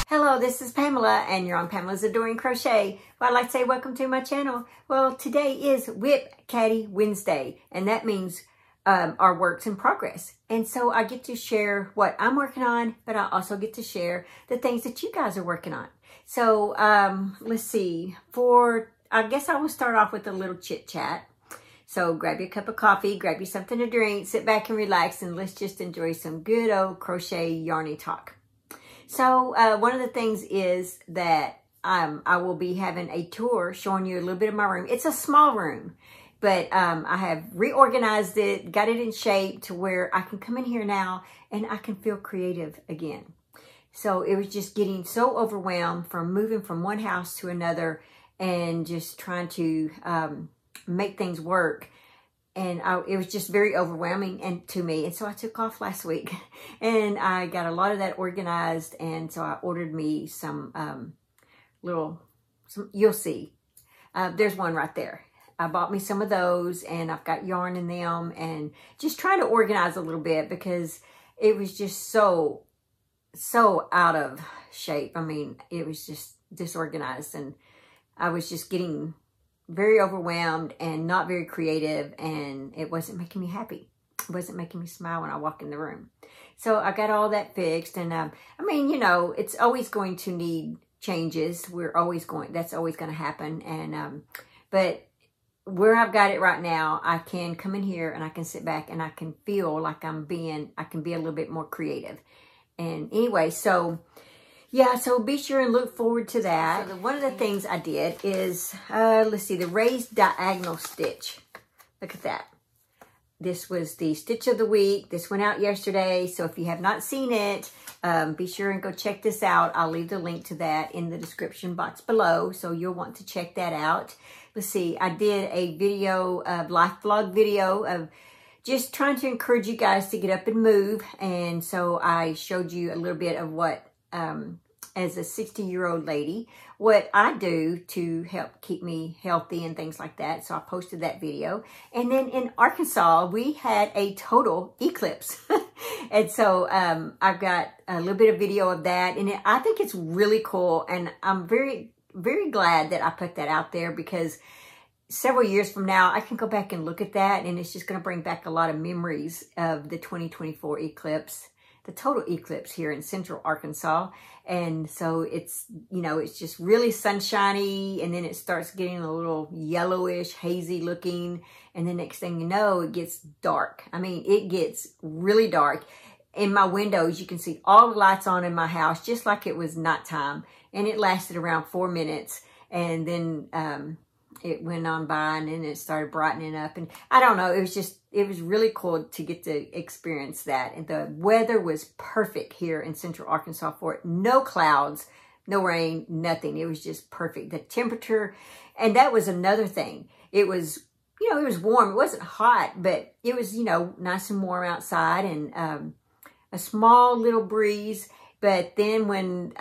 Hello, this is Pamela and you're on Pamela's Adoring Crochet. Well, I'd like to say welcome to my channel. Well, today is WIP Caddy Wednesday, and that means our works in progress. And so I get to share what I'm working on, but I also get to share the things that you guys are working on. So let's see, I guess I will start off with a little chit chat. So grab you a cup of coffee, grab you something to drink, sit back and relax, and let's just enjoy some good old crochet yarny talk. So one of the things is that I will be having a tour showing you a little bit of my room. It's a small room, but I have reorganized it, got it in shape to where I can come in here now and I can feel creative again. So it was just getting so overwhelmed from moving from one house to another and just trying to make things work. And it was just very overwhelming to me. And so I took off last week and I got a lot of that organized. And so I ordered me some you'll see. There's one right there. I bought me some of those and I've got yarn in them and just trying to organize a little bit because it was just so out of shape. I mean, it was just disorganized and I was just getting very overwhelmed and not very creative, and it wasn't making me happy. It wasn't making me smile when I walk in the room. So I got all that fixed, and I mean, you know, it's always going to need changes. That's always going to happen. And but where I've got it right now, I can come in here and I can sit back and I can feel like I can be a little bit more creative. And anyway, so yeah, so be sure and look forward to that. So one of the things I did is, let's see, the raised diagonal stitch. Look at that. This was the stitch of the week. This went out yesterday. So if you have not seen it, be sure and go check this out. I'll leave the link to that in the description box below. So you'll want to check that out. Let's see, I did a video, life vlog video of just trying to encourage you guys to get up and move. And so I showed you a little bit of what, as a 60-year-old lady, what I do to help keep me healthy and things like that. So I posted that video. And then in Arkansas, we had a total eclipse. And so I've got a little bit of video of that. And I think it's really cool. And I'm very, very glad that I put that out there because several years from now, I can go back and look at that. And it's just going to bring back a lot of memories of the 2024 eclipse. The total eclipse here in central Arkansas. And so it's, you know, it's just really sunshiny and then it starts getting a little yellowish, hazy looking. And the next thing you know, it gets dark. I mean, it gets really dark. In my windows, you can see all the lights on in my house, just like it was nighttime. And it lasted around 4 minutes. And then it went on by and then it started brightening up. And I don't know, it was really cool to get to experience that. And the weather was perfect here in central Arkansas for it. No clouds, no rain, nothing. It was just perfect. The temperature, and that was another thing. It was, you know, it was warm. It wasn't hot, but it was, you know, nice and warm outside and a small little breeze. But then when,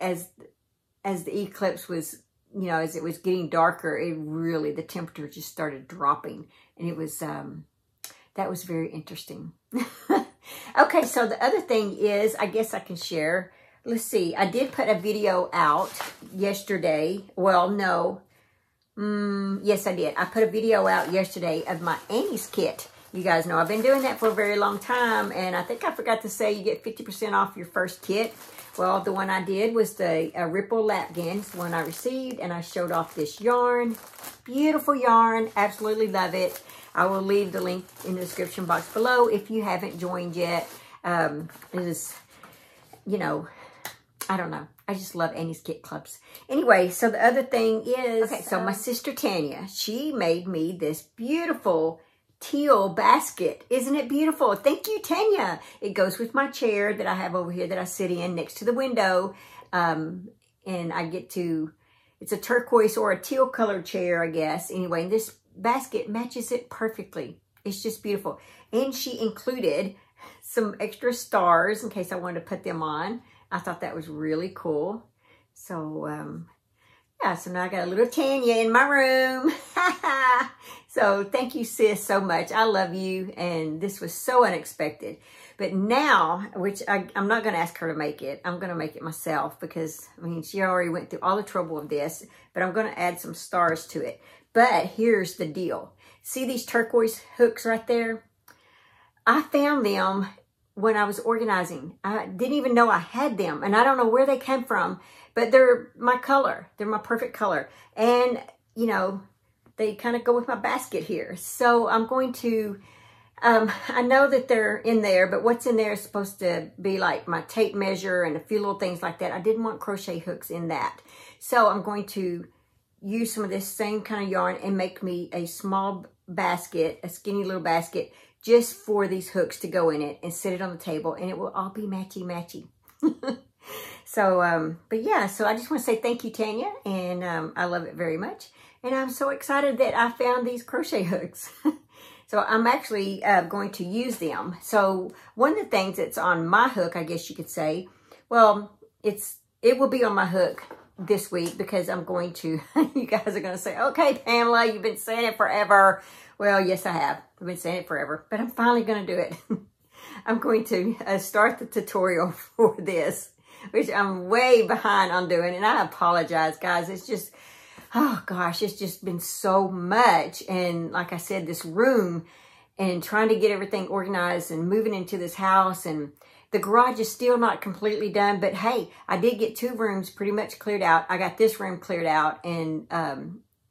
as the eclipse was, you know, as it was getting darker, the temperature just started dropping. And it was, that was very interesting. Okay, so the other thing is, I guess I can share. Let's see, I did put a video out yesterday. Well, no. Yes, I did. I put a video out yesterday of my Annie's kit. You guys know I've been doing that for a very long time. And I think I forgot to say you get 50% off your first kit. Well, the one I did was the Ripple Lapghan. It's the one I received, and I showed off this yarn. Beautiful yarn. Absolutely love it. I will leave the link in the description box below if you haven't joined yet. It is, you know, I don't know. I just love Annie's Kit Clubs. Anyway, so the other thing is, okay, so my sister Tanya, she made me this beautiful teal basket. Isn't it beautiful? Thank you, Tanya. It goes with my chair that I have over here that I sit in next to the window. And I get to, it's a turquoise or a teal colored chair, I guess. Anyway, and this basket matches it perfectly. It's just beautiful. And she included some extra stars in case I wanted to put them on. I thought that was really cool. So, yeah, so now I got a little Tanya in my room. So thank you, sis, so much. I love you, and this was so unexpected. But now, which I'm not going to ask her to make it. I'm going to make it myself because, I mean, she already went through all the trouble of this. But I'm going to add some stars to it. But here's the deal. See these turquoise hooks right there? I found them when I was organizing. I didn't even know I had them. And I don't know where they came from. But they're my color. They're my perfect color. And, you know, they kind of go with my basket here. So I'm going to... I know that they're in there, but what's in there is supposed to be like my tape measure and a few little things like that. I didn't want crochet hooks in that. So I'm going to use some of this same kind of yarn and make me a small basket, a skinny little basket, just for these hooks to go in it and set it on the table, and it will all be matchy-matchy. So, but yeah, so I just want to say thank you, Tanya, and I love it very much. And I'm so excited that I found these crochet hooks. So I'm actually going to use them. So one of the things that's on my hook, I guess you could say, well, it will be on my hook this week because I'm going to, you guys are going to say, okay, Pamela, you've been saying it forever. Well, yes, I have. I've been saying it forever, but I'm finally going to do it. I'm going to start the tutorial for this, which I'm way behind on doing. And I apologize, guys. It's just... oh gosh, it's just been so much. And like I said, this room and trying to get everything organized and moving into this house, and the garage is still not completely done. But hey, I did get 2 rooms pretty much cleared out. I got this room cleared out and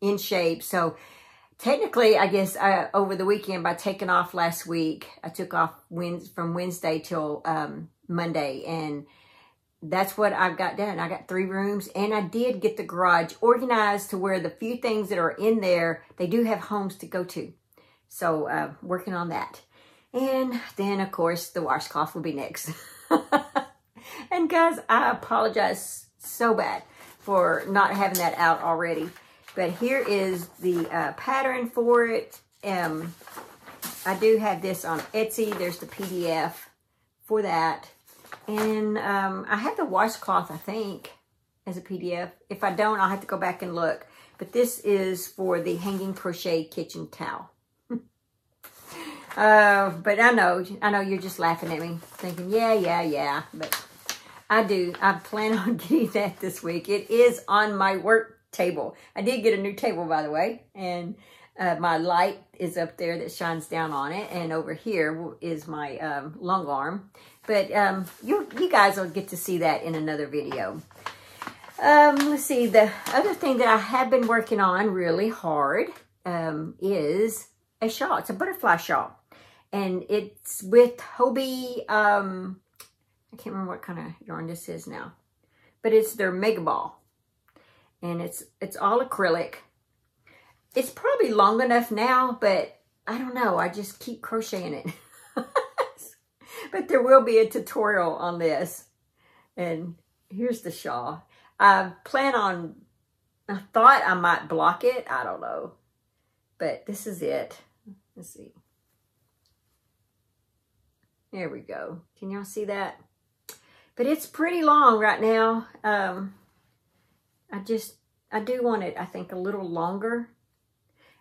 in shape. So technically, I guess over the weekend, by taking off last week, I took off from Wednesday till Monday, and that's what I've got done. I got 3 rooms, and I did get the garage organized to where the few things that are in there, they do have homes to go to. So working on that. And then, of course, the washcloth will be next. And guys, I apologize so bad for not having that out already. But here is the pattern for it. I do have this on Etsy. There's the PDF for that. And I have the washcloth, I think, as a PDF. If I don't, I'll have to go back and look. But this is for the hanging crochet kitchen towel. But I know you're just laughing at me, thinking, yeah. But I plan on getting that this week. It is on my work table. I did get a new table, by the way. And my light is up there that shines down on it. And over here is my long arm. But you guys will get to see that in another video. Let's see. The other thing that I have been working on really hard is a shawl. It's a butterfly shawl. And it's with Hobie. I can't remember what kind of yarn this is now. But it's their Mega Ball. And it's all acrylic. It's probably long enough now, but I don't know. I just keep crocheting it. But there will be a tutorial on this. And here's the shawl. I thought I might block it. I don't know. But this is it. Let's see. There we go. Can y'all see that? But it's pretty long right now. I do want it, I think, a little longer.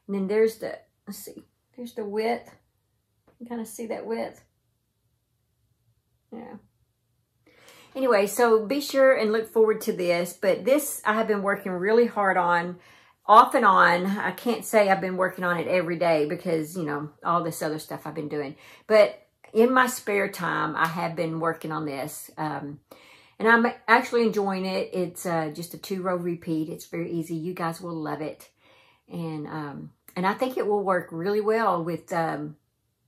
And then there's the, let's see, there's the width. You kind of see that width? Yeah. Anyway, so be sure and look forward to this. But this I have been working really hard on, off and on. I can't say I've been working on it every day because, you know, all this other stuff I've been doing. But in my spare time, I have been working on this. And I'm actually enjoying it. It's just a 2-row repeat. It's very easy. You guys will love it. And I think it will work really well with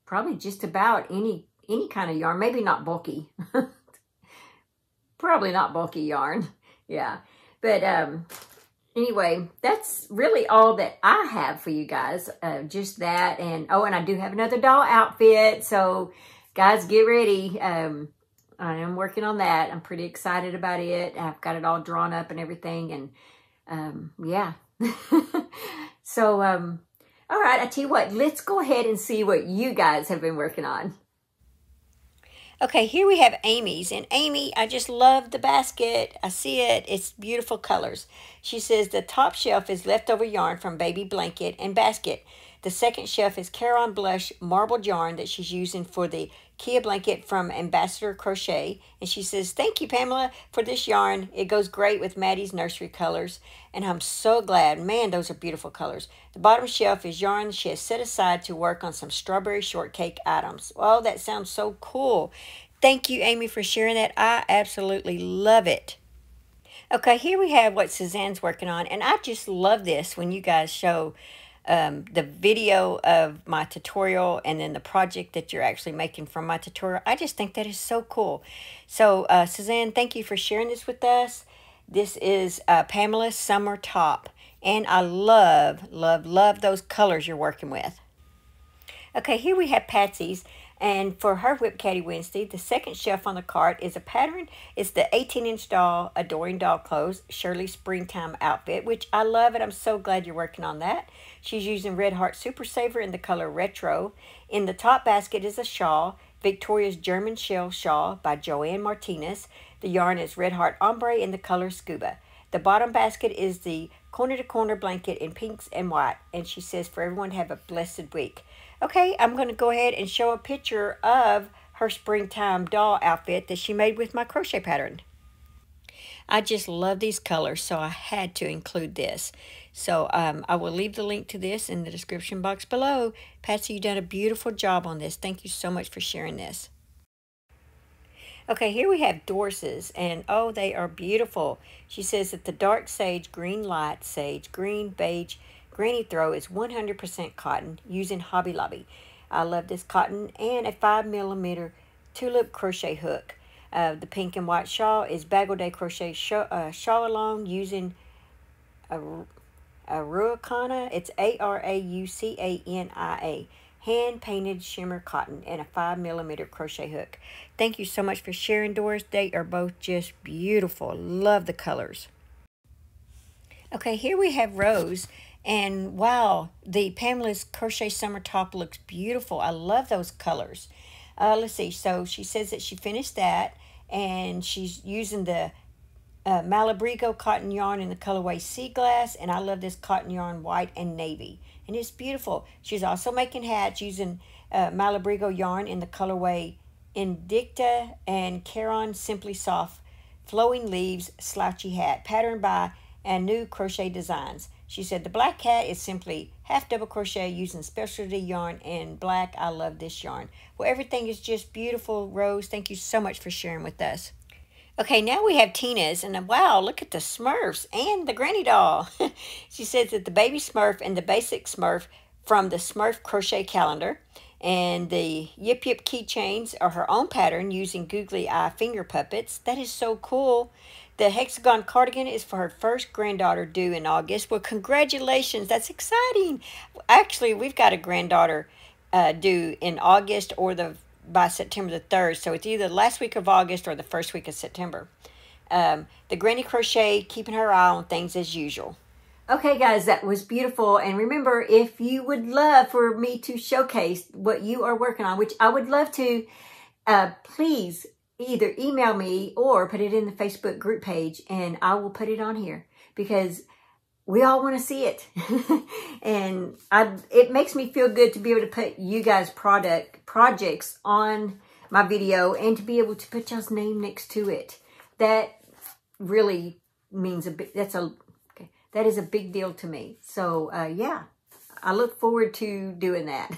probably just about any kind of yarn. Maybe not bulky. Probably not bulky yarn. Yeah. But anyway, that's really all that I have for you guys. Just that. And oh, and I do have another doll outfit. So guys, get ready. I am working on that. I'm pretty excited about it. I've got it all drawn up and everything. And yeah. So, all right, I tell you what, let's go ahead and see what you guys have been working on. Okay, here we have Amy's. And Amy, I just love the basket. I see it. It's beautiful colors. She says the top shelf is leftover yarn from baby blanket and basket. The second shelf is Caron Blush marbled yarn that she's using for the Kia blanket from Ambassador Crochet. And she says, thank you, Pamela, for this yarn. It goes great with Maddie's nursery colors. And I'm so glad. Man, those are beautiful colors. The bottom shelf is yarn she has set aside to work on some strawberry shortcake items. Oh, that sounds so cool. Thank you, Amy, for sharing that. I absolutely love it. Okay, here we have what Suzanne's working on, and I just love this when you guys show the video of my tutorial and then the project that you're actually making from my tutorial. I just think that is so cool. So, Suzanne, thank you for sharing this with us. This is Pamela's Summer Top, and I love, love, love those colors you're working with. Okay, here we have Patsy's. And for her WIP Caddy Wednesday, the second shelf on the cart is a pattern. It's the 18-inch doll, Adoring Doll Clothes, Shirley's Springtime Outfit, which I love it. I'm so glad you're working on that. She's using Red Heart Super Saver in the color Retro. In the top basket is a shawl, Victoria's German Shell Shawl by Joanne Martinez. The yarn is Red Heart Ombre in the color Scuba. The bottom basket is the corner-to-corner blanket in pinks and white. And she says for everyone to have a blessed week. Okay, I'm going to go ahead and show a picture of her springtime doll outfit that she made with my crochet pattern. I just love these colors, so I had to include this. So I will leave the link to this in the description box below. Patsy, you've done a beautiful job on this. Thank you so much for sharing this. Okay, here we have Doris's, and oh, they are beautiful. She says that the dark sage, green light sage, green, beige, Granny Throw is 100% cotton using Hobby Lobby. I love this cotton, and a 5mm tulip crochet hook. The pink and white shawl is Bagel Crochet shawl along using Araucana. It's Araucania. Hand-painted shimmer cotton and a 5mm crochet hook. Thank you so much for sharing, Doris. They are both just beautiful. Love the colors. Okay, here we have Rose. And wow, the Pamela's Crochet Summer Top looks beautiful. I love those colors. Let's see. So she says that she finished that, and she's using the Malabrigo cotton yarn in the colorway Sea Glass, and I love this cotton yarn white and navy, and it's beautiful. She's also making hats using Malabrigo yarn in the colorway Indicta and Caron Simply Soft Flowing Leaves Slouchy Hat, patterned by Anu Crochet Designs. She said the black hat is simply half double crochet using specialty yarn in black. I love this yarn. Well, everything is just beautiful, Rose. Thank you so much for sharing with us. Okay, now we have Tina's, and wow, look at the Smurfs and the Granny doll. She says that the baby Smurf and the basic Smurf from the Smurf crochet calendar, and the Yip Yip keychains are her own pattern using googly eye finger puppets. That is so cool. The hexagon cardigan is for her first granddaughter due in August. Well, congratulations. That's exciting. Actually, we've got a granddaughter due in August or by September the 3rd. So it's either the last week of August or the first week of September. The Granny Crochet, keeping her eye on things as usual. Okay, guys, that was beautiful. And remember, if you would love for me to showcase what you are working on, which I would love to, please either email me or put it in the Facebook group page, and I will put it on here because we all want to see it. And it makes me feel good to be able to put you guys' projects on my video and to be able to put y'all's name next to it. That really means that is a big deal to me. So yeah, I look forward to doing that.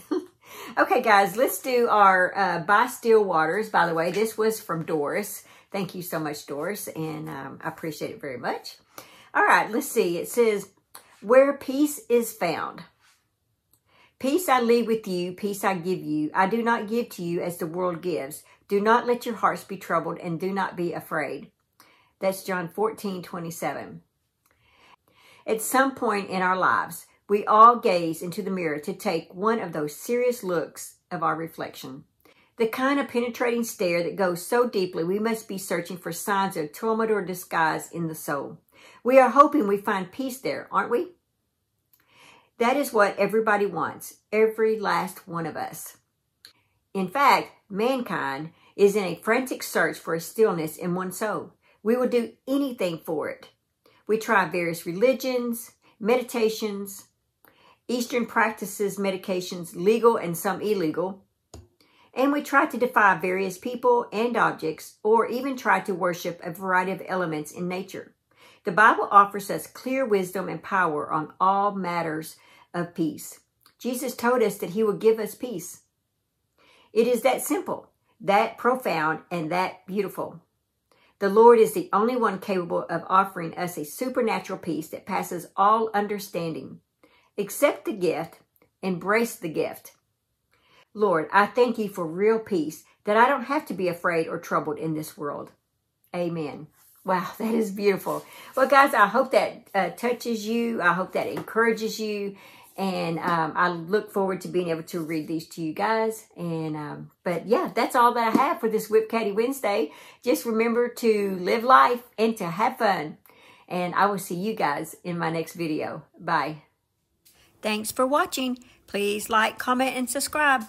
Okay, guys, let's do our Buy Still Waters. By the way, this was from Doris. Thank you so much, Doris, and I appreciate it very much. All right, let's see. It says, where peace is found. Peace I leave with you, peace I give you. I do not give to you as the world gives. Do not let your hearts be troubled, and do not be afraid. That's John 14:27. At some point in our lives, we all gaze into the mirror to take one of those serious looks of our reflection. The kind of penetrating stare that goes so deeply we must be searching for signs of torment or disguise in the soul. We are hoping we find peace there, aren't we? That is what everybody wants, every last one of us. In fact, mankind is in a frantic search for a stillness in one's soul. We will do anything for it. We try various religions, meditations, Eastern practices medications legal and some illegal. And we try to defy various people and objects, or even try to worship a variety of elements in nature. The Bible offers us clear wisdom and power on all matters of peace. Jesus told us that he would give us peace. It is that simple, that profound, and that beautiful. The Lord is the only one capable of offering us a supernatural peace that passes all understanding. Accept the gift, embrace the gift. Lord, I thank you for real peace, that I don't have to be afraid or troubled in this world. Amen. Wow, that is beautiful. Well, guys, I hope that touches you. I hope that encourages you. And I look forward to being able to read these to you guys. And but yeah, that's all that I have for this WIP Caddy Wednesday. Just remember to live life and to have fun. And I will see you guys in my next video. Bye. Thanks for watching. Please like, comment, and subscribe.